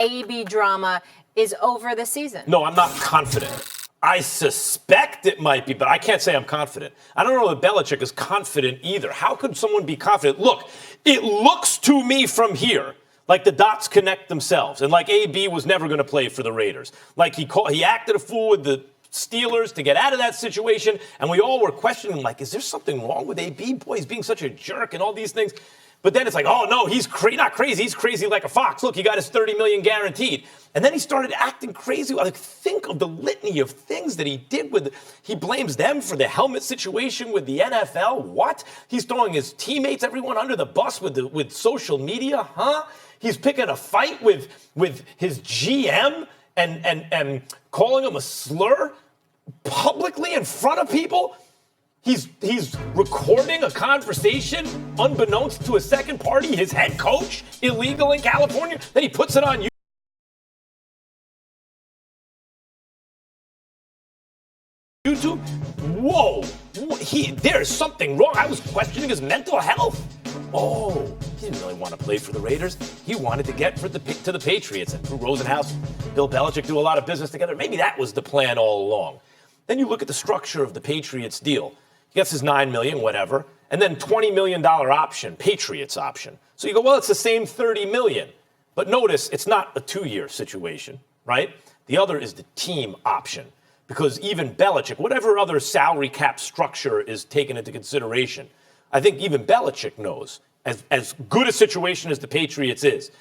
AB drama is over this season? No, I'm not confident. I suspect it might be, but I can't say I'm confident. I don't know that Belichick is confident either. How could someone be confident? Look, it looks to me from here like the dots connect themselves, and like AB was never going to play for the Raiders. Like he acted a fool with the Steelers to get out of that situation, and we all were questioning, like, is there something wrong with AB? Boy, he's being such a jerk and all these things. But then it's like, oh, no, he's not crazy. He's crazy like a fox. Look, he got his $30 million guaranteed. And then he started acting crazy. Like, think of the litany of things that he did he blames them for the helmet situation with the NFL. What? He's throwing his teammates, everyone under the bus with social media, huh? He's picking a fight with his GM and calling him a slur publicly in front of people. He's recording a conversation unbeknownst to a second party, his head coach, illegal in California. Then he puts it on YouTube. Whoa, there's something wrong. I was questioning his mental health. Oh, he didn't really want to play for the Raiders. He wanted to get to the Patriots. And Drew Rosenhaus, Bill Belichick do a lot of business together. Maybe that was the plan all along. Then you look at the structure of the Patriots deal. He gets his $9 million, whatever, and then $20 million option, Patriots option. So you go, well, it's the same $30 million. But notice, it's not a 2-year situation, right? The other is the team option. Because even Belichick, whatever other salary cap structure is taken into consideration, I think even Belichick knows, as good a situation as the Patriots is,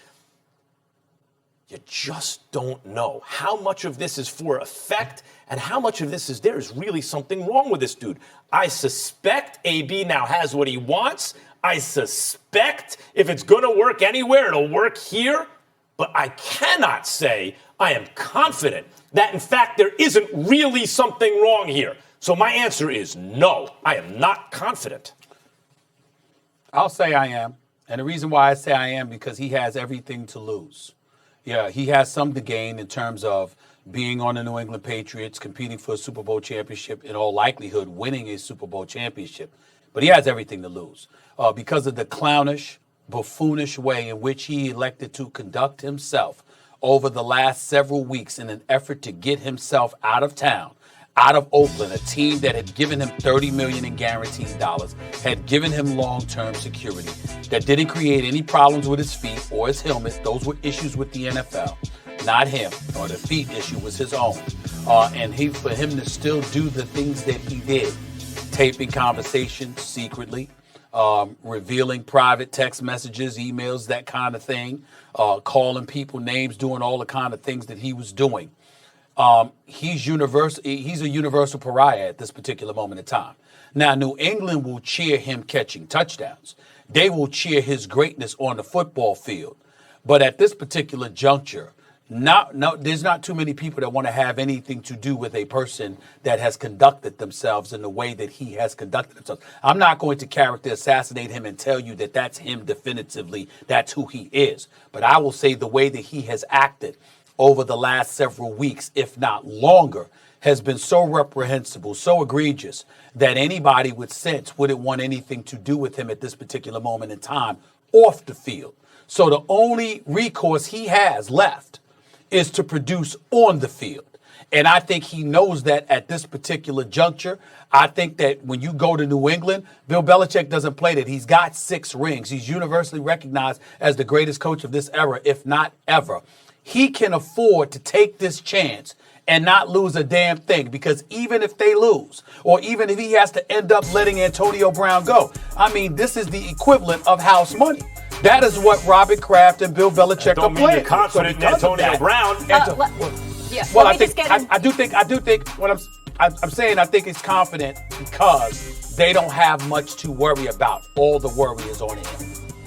you just don't know how much of this is for effect and how much of this is there's really something wrong with this dude. I suspect AB now has what he wants. I suspect if it's going to work anywhere, it'll work here. But I cannot say I am confident that, in fact, there isn't really something wrong here. So my answer is no, I am not confident. I'll say I am. And the reason why I say I am, because he has everything to lose. Yeah, he has some to gain in terms of being on the New England Patriots, competing for a Super Bowl championship, in all likelihood winning a Super Bowl championship. But he has everything to lose because of the clownish, buffoonish way in which he elected to conduct himself over the last several weeks in an effort to get himself out of town, out of Oakland, a team that had given him $30 million in guaranteed dollars, had given him long-term security, that didn't create any problems with his feet or his helmet. Those were issues with the NFL, not him, or the feet issue was his own. And for him to still do the things that he did, taping conversations secretly, revealing private text messages, emails, that kind of thing, calling people names, doing all the kind of things that he was doing. He's a universal pariah at this particular moment in time. Now, New England will cheer him catching touchdowns. They will cheer his greatness on the football field. But at this particular juncture, there's not too many people that want to have anything to do with a person that has conducted themselves in the way that he has conducted himself. I'm not going to character assassinate him and tell you that that's him definitively, that's who he is. But I will say the way that he has acted over the last several weeks, if not longer, has been so reprehensible, so egregious, that anybody with sense wouldn't want anything to do with him at this particular moment in time off the field. So the only recourse he has left is to produce on the field. And I think he knows that at this particular juncture. I think that when you go to New England, Bill Belichick doesn't play that. He's got 6 rings. He's universally recognized as the greatest coach of this era, if not ever. He can afford to take this chance and not lose a damn thing, because even if they lose, or even if he has to end up letting Antonio Brown go, I mean, this is the equivalent of house money. That is what Robert Kraft and Bill Belichick are playing. You're confident in Antonio Brown. Well, I do think what I'm saying, I think he's confident because they don't have much to worry about. All the worry is on him.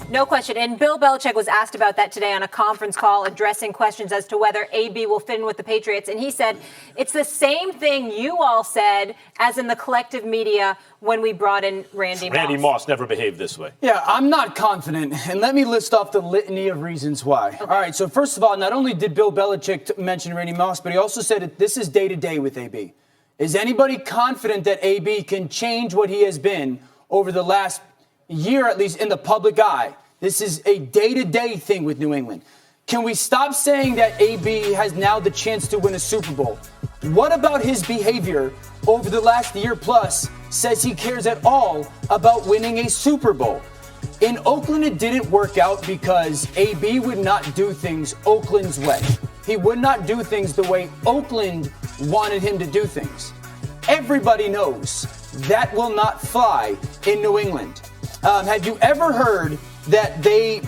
No question. And Bill Belichick was asked about that today on a conference call, addressing questions as to whether AB will fit in with the Patriots. And he said, it's the same thing you all said as in the collective media when we brought in Randy Moss. Randy Moss never behaved this way. Yeah, I'm not confident. And let me list off the litany of reasons why. Okay. All right, so first of all, not only did Bill Belichick mention Randy Moss, but he also said that this is day-to-day with AB. Is anybody confident that AB can change what he has been over the last year, at least in the public eye? This is a day-to-day thing with New England. Can we stop saying that AB has now the chance to win a Super Bowl? What about his behavior over the last year plus says he cares at all about winning a Super Bowl? In Oakland, it didn't work out because AB would not do things Oakland's way. He would not do things the way Oakland wanted him to do things. Everybody knows that will not fly in New England. Have you ever heard that the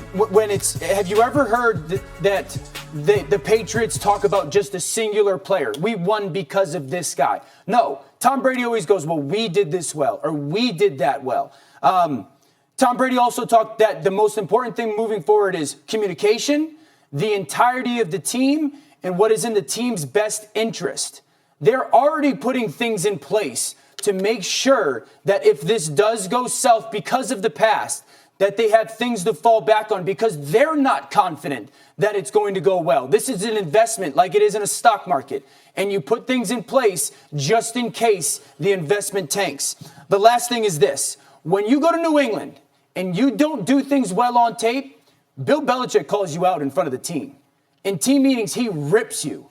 Patriots talk about just a singular player? We won because of this guy. No, Tom Brady always goes, well, we did this well, or we did that well. Tom Brady also talked that the most important thing moving forward is communication, the entirety of the team, and what is in the team's best interest. They're already putting things in place to make sure that if this does go south because of the past, that they have things to fall back on because they're not confident that it's going to go well. This is an investment like it is in a stock market, and you put things in place just in case the investment tanks. The last thing is this. When you go to New England and you don't do things well on tape, Bill Belichick calls you out in front of the team. In team meetings, he rips you.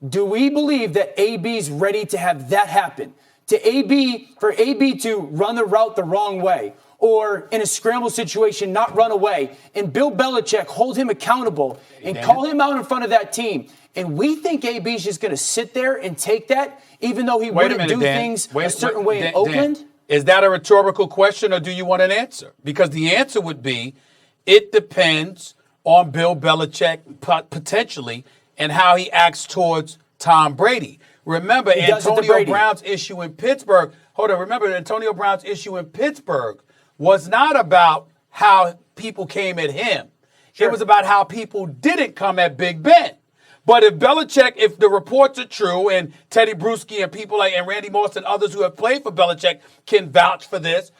Do we believe that AB's ready to have that happen? For AB to run the route the wrong way, or in a scramble situation, not run away, and Bill Belichick hold him accountable and call him out in front of that team. And we think AB's just going to sit there and take that, even though he wouldn't do things a certain way in Oakland? Dan, is that a rhetorical question, or do you want an answer? Because the answer would be, it depends on Bill Belichick potentially and how he acts towards Tom Brady. Remember Antonio Brown's issue in Pittsburgh. Remember Antonio Brown's issue in Pittsburgh was not about how people came at him. Sure. It was about how people didn't come at Big Ben. But if the reports are true, and Teddy Bruschi and people like and Randy Moss and others who have played for Belichick can vouch for this,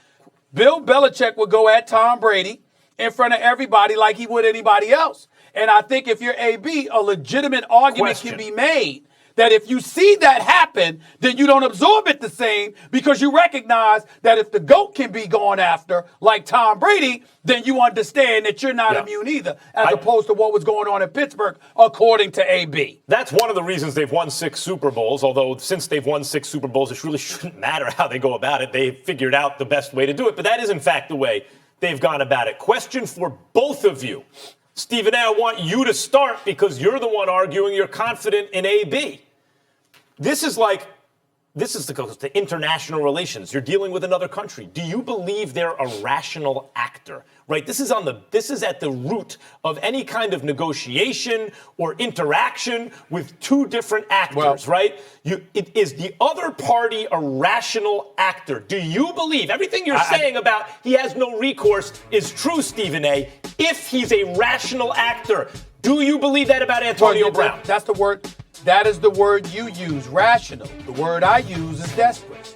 Bill Belichick would go at Tom Brady in front of everybody like he would anybody else. And I think if you're AB, a legitimate argument can be made that if you see that happen, then you don't absorb it the same because you recognize that if the GOAT can be gone after, like Tom Brady, then you understand that you're not immune either, as opposed to what was going on in Pittsburgh, according to AB. That's one of the reasons they've won 6 Super Bowls, although since they've won 6 Super Bowls, it really shouldn't matter how they go about it. They've figured out the best way to do it, but that is, in fact, the way they've gone about it. Question for both of you. Stephen A., I want you to start because you're the one arguing you're confident in AB. This is the international relations. You're dealing with another country. Do you believe they're a rational actor? Right? This is at the root of any kind of negotiation or interaction with two different actors, right? Is the other party a rational actor? Do you believe everything you're saying about he has no recourse is true, Stephen A., if he's a rational actor? Do you believe that about Antonio Brown? That's the word. That is the word you use, rational. The word I use is desperate.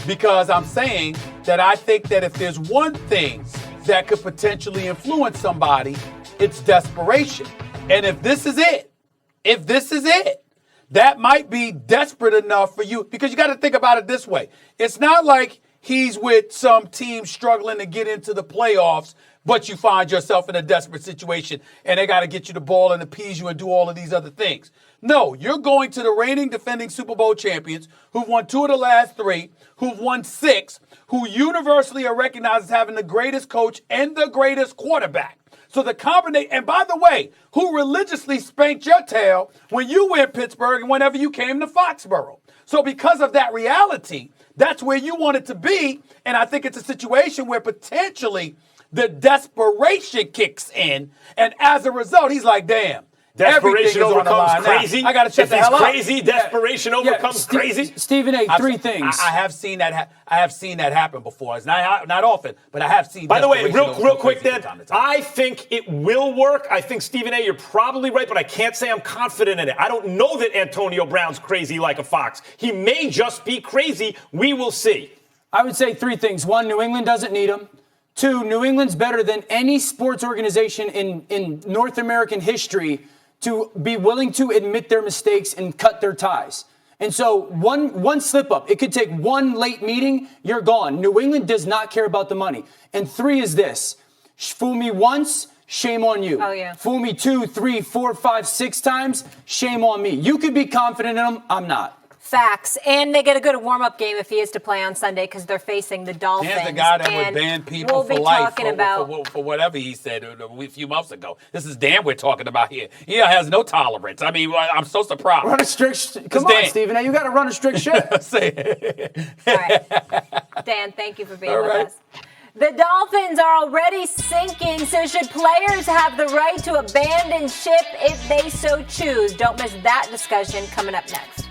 Because I'm saying that I think that if there's one thing that could potentially influence somebody, it's desperation. And if this is it, that might be desperate enough for you. Because you got to think about it this way. It's not like he's with some team struggling to get into the playoffs, but you find yourself in a desperate situation and they got to get you the ball and appease you and do all of these other things. No, you're going to the reigning defending Super Bowl champions who've won 2 of the last 3, who've won 6, who universally are recognized as having the greatest coach and the greatest quarterback. So the combination, and by the way, who religiously spanked your tail when you were in Pittsburgh and whenever you came to Foxborough. So because of that reality, that's where you want it to be. And I think it's a situation where potentially the desperation kicks in. And as a result, he's like, damn. Desperation overcomes crazy. I got to check the hell out. Crazy. Desperation overcomes crazy. Stephen A., 3 things. I have seen that. I have seen that happen before. It's not often, but I have seen. By the way, real quick, Dan. I think it will work. I think Stephen A., you're probably right, but I can't say I'm confident in it. I don't know that Antonio Brown's crazy like a fox. He may just be crazy. We will see. I would say 3 things. 1, New England doesn't need him. 2, New England's better than any sports organization in North American history to be willing to admit their mistakes and cut their ties. And so one slip up, it could take one late meeting, you're gone. New England does not care about the money. And 3 is this, fool me once, shame on you. Oh, yeah. Fool me 2, 3, 4, 5, 6 times, shame on me. You could be confident in him. I'm not. Facts. And they get a good warm-up game if he is to play on Sunday because they're facing the Dolphins. Dan's the guy that And would ban people we'll for be life talking about for whatever he said a few months ago. This is Dan we're talking about here. He has no tolerance. I mean, I'm so surprised. Run a strict. Come on, Dan. Stephen. Now you got to run a strict ship. All right. Dan, thank you for being All with right. us. The Dolphins are already sinking, so should players have the right to abandon ship if they so choose? Don't miss that discussion coming up next.